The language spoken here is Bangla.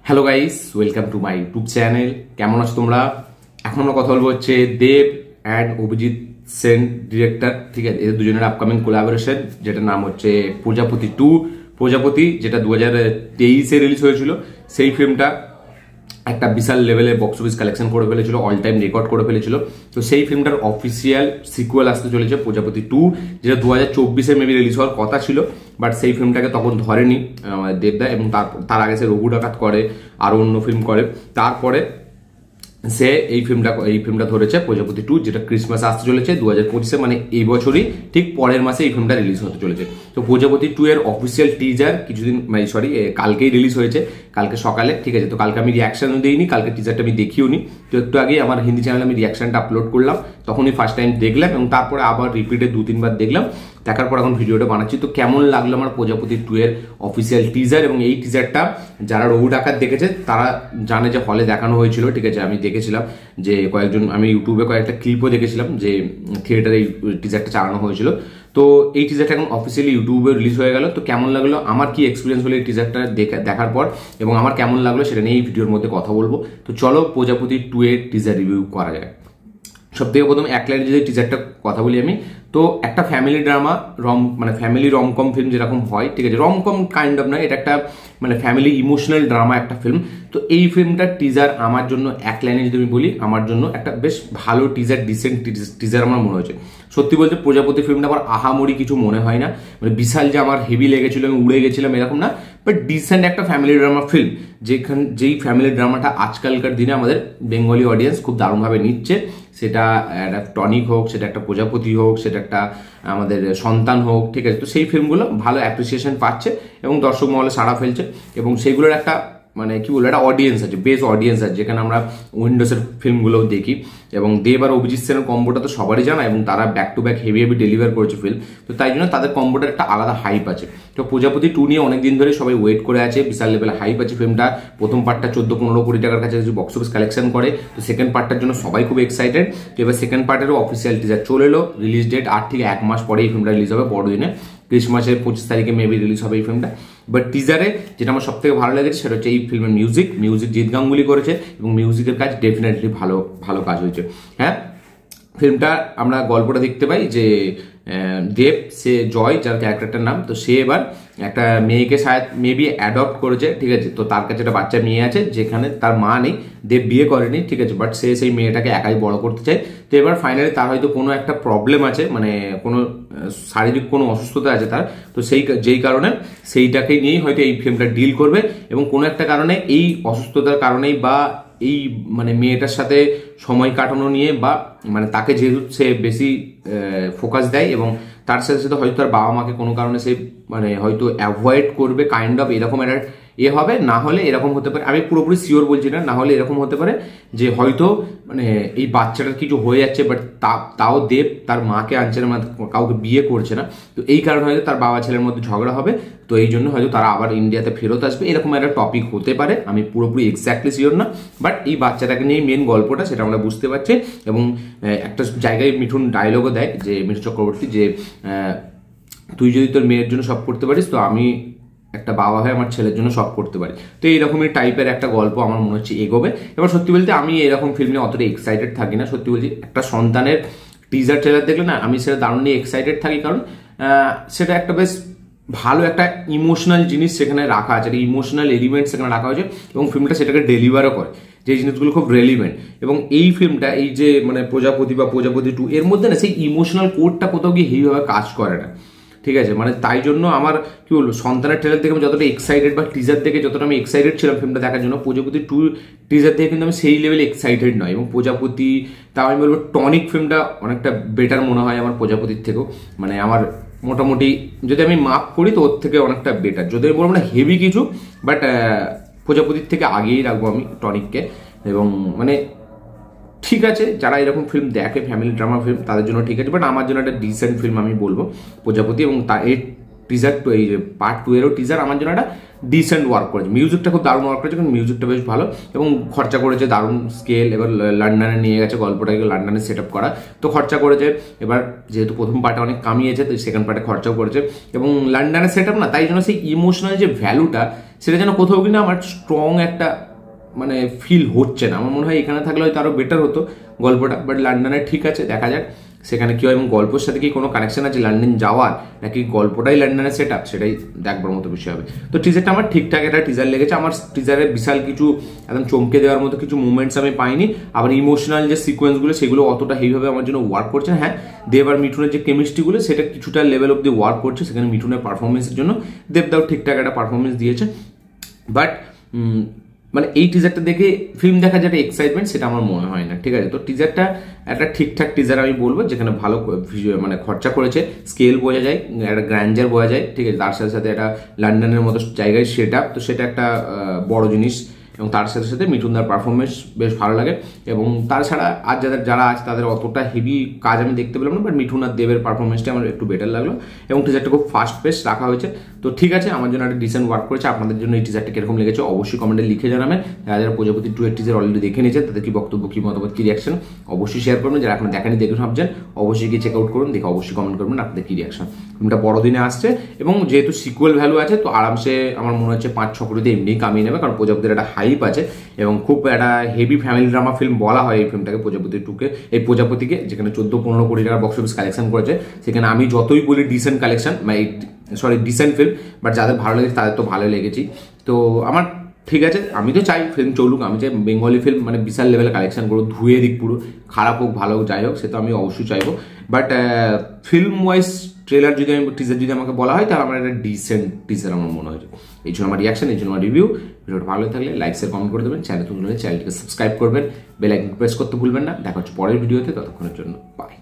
Hello guys, welcome to my YouTube channel. কেমন আছো তোমরা? এখন আমরা কথা বলবো হচ্ছে দেব অ্যান্ড অভিজিৎ সেন ডিরেক্টর, ঠিক আছে, এদের দুজনের আপকামিং কোলাবোরেশন, যেটার নাম হচ্ছে প্রজাপতি 2। প্রজাপতি যেটা 2023-এ রিলিজ হয়েছিল, সেই ফিল্মটা একটা বিশাল লেভেলে বক্স অফিস কালেকশন করে ফেলেছিল, অল টাইম রেকর্ড করে ফেলেছিল। তো সেই ফিল্মটার অফিসিয়াল সিকুয়েল আসতে চলেছে প্রজাপতি 2, যেটা 2024-এ মেবি রিলিজ হওয়ার কথা ছিল, বাট সেই ফিল্মটাকে তখন ধরেনি আমাদের দেবদা, এবং তার আগে সে রঘু ডাকাত করে, আরও অন্য ফিল্ম করে। তারপরে সে এই ফিল্মটা ধরেছে প্রজাপতি 2, যেটা ক্রিসমাস আসতে চলেছে 2025-এ, মানে এই বছরই ঠিক পরের মাসে এই ফিল্মটা রিলিজ হতে চলেছে। তো প্রজাপতি 2 এর অফিসিয়াল টিজার কালকেই রিলিজ হয়েছে, কালকে সকালে, ঠিক আছে। তো কালকে আমি রিয়াকশনও দিইনি, কালকে টিজারটা আমি দেখিও নি। তো একটু আগে আমার হিন্দি চ্যানেলে আমি রিয়াকশনটা আপলোড করলাম, তখনই ফার্স্ট টাইম দেখলাম, এবং তারপরে আবার রিপিটে 2-3 বার দেখলাম। দেখার পর এখন ভিডিওটা বানাচ্ছি। তো কেমন লাগলো আমার প্রজাপতি 2 এর অফিসিয়াল টিজার? এবং এই টিজারটা যারা রঘু ডাকাত দেখেছে তারা জানে যে হলে দেখানো হয়েছিল, ঠিক আছে। আমি দেখেছিলাম যে আমি ইউটিউবে কয়েকটা ক্লিপও দেখেছিলাম যে থিয়েটারে এই টিজারটা চালানো হয়েছিল। তো এই টিজারটা এখন অফিসিয়ালি ইউটিউবে রিলিজ হয়ে গেল। তো কেমন লাগলো, আমার কি এক্সপিরিয়েন্স হলো এই টিজারটা দেখার পর, এবং আমার কেমন লাগলো সেটা নিয়ে এই ভিডিওর মধ্যে কথা বলবো। তো চলো প্রজাপতি 2 এর টিজার রিভিউ করা যায়। সব থেকে প্রথম এক লাইনে যদি টিজারটা কথা বলি আমি, তো একটা family drama family romcom film যেরকম হয়, ঠিক আছে, রমকম কাইন্ড অফ না, এটা একটা ফ্যামিলি ইমোশনাল ড্রামা একটা ফিল্ম। তো এই ফিল্মটার টিজার আমার জন্য এক লাইনে যদি আমি বলি, আমার জন্য একটা বেশ ভালো টিজার, ডিসেন্ট টিজার আমার মনে হয়েছে। সত্যি বলতে প্রজাপতি ফিল্মটা আমার আহামরি কিছু মনে হয় না, বিশাল যে আমার হেভি লেগেছিল, আমি উড়ে গেছিলাম এরকম না, বাট ডিসেন্ট একটা ফ্যামিলি ড্রামা ফিল্ম, যেই ফ্যামিলি ড্রামাটা আজকালকার দিনে আমাদের বেঙ্গলি অডিয়েন্স খুব দারুণভাবে নিচ্ছে। সেটা একটা টনিক হোক, সেটা একটা প্রজাপতি হোক, সেটা একটা আমাদের সন্তান হোক, ঠিক আছে। তো সেই ফিল্মগুলো ভালো অ্যাপ্রিসিয়েশন পাচ্ছে এবং দর্শক মহলে সাড়া ফেলছে, এবং সেইগুলোর একটা একটা অডিয়েন্স আছে, বেশ অডিয়েন্স আছে, যেখানে আমরা উইন্ডোজের ফিল্মগুলোও দেখি। এবং দেব আর অভিজিৎ সেনের কম্বোটা তো সবারই জানা, এবং তারা back to back heavy deliver করেছে ফিল্ম। তো তাই জন্য তাদের কম্বোটার একটা আলাদা হাইপ আছে। তো প্রজাপতি 2 নিয়ে অনেকদিন ধরে সবাই ওয়েট করে আছে, বিশাল লেভেলে হাইপ আছে ফিল্মটা। প্রথম পার্টটা 14-15 কোটি টাকার কাছে বক্স অফিস কালেকশন করে। তো সেকেন্ড পার্টটার জন্য সবাই খুব এক্সাইটেড। তো এবার সেকেন্ড পার্টেরও অফিসিয়াল টিজার চলে এলো, রিলিজ ডেট আর ঠিক 1 মাস পরে এই ফিল্মটা রিলিজ হবে, বড়দিনে ক্রিসমাসের 25 তারিখে মেবি রিলিজ হবে এই ফিল্মটা। বাট টিজারে যেটা আমার সব থেকে ভালো লেগেছে সেটা হচ্ছে এই ফিল্মের মিউজিক জিৎ গাঙ্গুলি করেছে, এবং মিউজিকের কাজ ডেফিনেটলি ভালো কাজ হয়েছে। হ্যাঁ, ফিল্মটা আমরা গল্পটা দেখতে পাই যে দেব, সে জয় যার ক্যারেক্টারটার নাম, তো সে এবার একটা মেয়েকে মেবি অ্যাডপ্ট করেছে, ঠিক আছে। তো তার কাছে একটা বাচ্চা মেয়ে আছে, যেখানে তার মা নেই, দেব বিয়ে করেনি, ঠিক আছে, বাট সে সেই মেয়েটাকে একাই বড় করতে চায়। তো এবার ফাইনালি তার হয়তো কোনো একটা প্রবলেম আছে, কোনো শারীরিক কোনো অসুস্থতা আছে তার, তো যেই কারণে সেইটাকে নিয়েই হয়তো এই ফিল্মটা ডিল করবে, এবং কোনো একটা কারণে এই অসুস্থতার কারণেই বা এই মেয়েটার সাথে সময় কাটানো নিয়ে, বা তাকে যেহেতু সে বেশি ফোকাস দেয়, এবং তার সাথে সাথে হয়তো তার বাবা মাকে কোনো কারণে সে হয়তো অ্যাভয়েড করবে, কাইন্ড অফ এরকম একটা হবে। না হলে এরকম হতে পারে, আমি পুরোপুরি শিওর বলছি না, হলে এরকম হতে পারে যে হয়তো এই বাচ্চাটার কিছু হয়ে যাচ্ছে, বাট তাও দেব তার মাকে আনছে না, কাউকে বিয়ে করছে না। তো এই কারণে হয়তো তার বাবা ছেলের মধ্যে ঝগড়া হবে, তো এই জন্য হয়তো তারা আবার ইন্ডিয়াতে ফেরত আসবে, এরকম একটা টপিক হতে পারে। আমি পুরোপুরি এক্স্যাক্টলি শিওর না, বাট এই বাচ্চাটাকে নিয়ে মেন গল্পটা, সেটা আমরা বুঝতে পারছি। এবং একটা জায়গায় মিঠুন ডায়লগও দেয়, যে মিঠুন চক্রবর্তী, যে তুই যদি তোর মেয়ের জন্য সব করতে পারিস, তো আমি একটা বাবা হয়ে আমার ছেলের জন্য সব করতে পারি। তো এইরকমই টাইপের একটা গল্প আমার মনে হচ্ছে এগোবে। এবার সত্যি বলতে আমি এরকম ফিল্ম নিয়ে অতটা এক্সাইটেড থাকি না, সত্যি বলছি। একটা সন্তানের টিজার ট্রেলার দেখলে না, আমি সেটা দারুণ নিয়ে এক্সাইটেড থাকি, কারণ সেটা একটা বেশ ভালো একটা ইমোশনাল জিনিস সেখানে রাখা আছে, ইমোশনাল এলিমেন্ট সেখানে রাখা হয়েছে, এবং ফিল্মটা সেটাকে ডেলিভারও করে, যে জিনিসগুলো খুব রেলিভেন্ট। এবং এই ফিল্মটা, এই যে প্রজাপতি বা প্রজাপতি 2 এর মধ্যে না, সেই ইমোশনাল কোডটা কোথাও গিয়ে হেভিভাবে কাজ করে না, ঠিক আছে। তাই জন্য আমার কি বলবো, সন্তানের ট্রেলার দেখে আমি যতটা এক্সাইটেড, বা টিজার দেখে যতটা আমি এক্সাইটেড ছিলাম ফিল্মটা দেখার জন্য, প্রজাপতি 2 টিজার দেখে কিন্তু আমি সেই লেভেলে এক্সাইটেড নয়। এবং প্রজাপতি, তাও আমি বলবো টনিক ফিল্মটা অনেকটা বেটার মনে হয় আমার প্রজাপতির থেকেও, আমার মোটামুটি যদি আমি মাপ করি তো ওর থেকে অনেকটা বেটার। যদি আমি বলবো না হেভি কিছু, বাট প্রজাপতির থেকে আগেই রাখবো আমি টনিককে। এবং ঠিক আছে, যারা এরকম ফিল্ম দেখে, ফ্যামিলি ড্রামা ফিল্ম, তাদের জন্য ঠিক আছে, বাট আমার জন্য একটা ডিসেন্ট ফিল্ম আমি বলবো প্রজাপতি। এবং টিজার টু, এই যে পার্ট 2 এরও টিজার আমার জন্য একটা ডিসেন্ট ওয়ার্ক করেছে। মিউজিকটা খুব দারুণ ওয়ার্ক করেছে, কারণ মিউজিকটা বেশ ভালো এবং খরচা করেছে দারুণ স্কেল। এবার লন্ডনে নিয়ে গেছে গল্পটাকে, লন্ডনে সেট আপ করা, তো খরচা করেছে। এবার যেহেতু প্রথম পার্টে অনেক কামিয়েছে, তো সেকেন্ড পার্টে খরচাও করেছে এবং লন্ডনে সেট আপ না, তাই জন্য সেই ইমোশনাল যে ভ্যালুটা সেটা যেন কোথাও কিনা আমার স্ট্রং একটা মানে ফিল হচ্ছে না। আমার মনে হয় এখানে থাকলে হয়তো আরও বেটার হতো গল্পটা, বাট লন্ডনে ঠিক আছে, দেখা যাক সেখানে কি হয় এবং গল্পের সাথে কি কোনো কানেকশন আছে লন্ডন যাওয়ার, নাকি গল্পটাই লন্ডনে সেট আপ, সেটাই দেখবার মতো বিষয় হবে। তো টিজারটা আমার ঠিকঠাক একটা টিজার লেগেছে। আমার টিজারে বিশাল কিছু একদম চমকে দেওয়ার মতো কিছু মুভমেন্টস আমি পাইনি। আবার ইমোশনাল যে সিকোয়েন্সগুলো সেগুলো অতটা হেভিভাবে আমার জন্য ওয়ার্ক করছে না। হ্যাঁ, দেব আর মিঠুনের যে কেমিস্ট্রিগুলো সেটা কিছুটা লেভেল অব্দি ওয়ার্ক করছে, সেখানে মিঠুনের পারফরমেন্সের জন্য দেবদাও ঠিকঠাক একটা পারফরমেন্স দিয়েছে। বাট মানে এই টিজারটা দেখে ফিল্ম দেখার যেটা এক্সাইটমেন্ট সেটা আমার মনে হয় না, ঠিক আছে। তো টিজারটা একটা ঠিকঠাক টিজার আমি বলবো, যেখানে ভালো মানে খরচা করেছে, স্কেল বোঝা যায়, একটা গ্র্যান্ডার বোঝা যায়, ঠিক আছে। তার সাথে সাথে একটা লন্ডনের মতো জায়গায় সেট আপ, তো সেটা একটা বড় জিনিস। এবং তার সাথে সাথে মিঠুনদার পারফরমেন্স বেশ ভালো লাগে। এবং তাছাড়া আর যারা আছে তাদের অতটা হেভি কাজ আমি দেখতে পেলাম না, বাট মিঠুন আর দেবের পারফরমেন্সটা আমার একটু বেটার লাগলো এবং টিজারটা খুব ফাস্ট পেস রাখা হয়েছে। তো ঠিক আছে, আমার জন্য একটা ডিসেন্ট ওয়ার্ক করেছে। আপনাদের জন্য এই টিজারটা কিরকম লেগেছে অবশ্যই কমেন্টে লিখে জানাবেন। যারা প্রজাপতি 2 এর টিজার অলরেডি দেখে নিয়েছেন তাদের কি বক্তব্য, কি মতামত, কি রিয়াকশন অবশ্যই শেয়ার করবেন। যারা এখন দেখেনি দেখে ভাবছেন অবশ্যই গিয়ে চেক আউট করুন, দেখে অবশ্যই কমেন্ট করবেন আপনাদের কি রিয়াকশন। ফিল্মটা বড়দিনে আসছে এবং যেহেতু সিকুয়েল ভ্যালু আছে, তো আরামসে আমার মনে হচ্ছে 5-6 কোটিতে এমনি কামিয়ে নেবে, কারণ প্রজাপতির একটা হাইপ আছে এবং খুব একটা হেভি ফ্যামিলি ড্রামা ফিল্ম বলা হয় এই ফিল্মটাকে, প্রজাপতি 2কে, এই প্রজাপতিকে, যেখানে 14-15 কোটি টাকা বক্স অফিস কালেকশন করেছে। সেখানে আমি যতই বলি decent collection, decent film, but যাদের ভালো লেগেছে তাদের তো ভালো লেগেছি। তো আমার ঠিক আছে, আমি তো চাই ফিল্ম চলুক, আমি চাই বেঙ্গলি ফিল্ম মানে বিশাল লেভেলে কালেকশন করুক, ধুয়ে দিক পুরো, খারাপ হোক ভালো হোক যাই হোক, সে তো আমি অবশ্যই চাইবো। বাট ফিল্ম ওয়াইজ ট্রেলার যদি আমি টিজার যদি আমাকে বলা হয়, তাহলে আমার একটা ডিসেন্ট টিজার আমার মনে হয়েছে। এই জন্য আমার রিয়াকশন, এই জন্য আমার রিভিউ। ভিডিওটা ভালো থাকলে লাইক শেয়ার কমেন্ট করে দেবেন, চ্যানেল তুলে চ্যানেলটিকে সাবস্ক্রাইব করবেন, বেল আইকন প্রেস করতে ভুলবেন না। দেখা হচ্ছে পরের ভিডিওতে, ততক্ষণের জন্য বাই।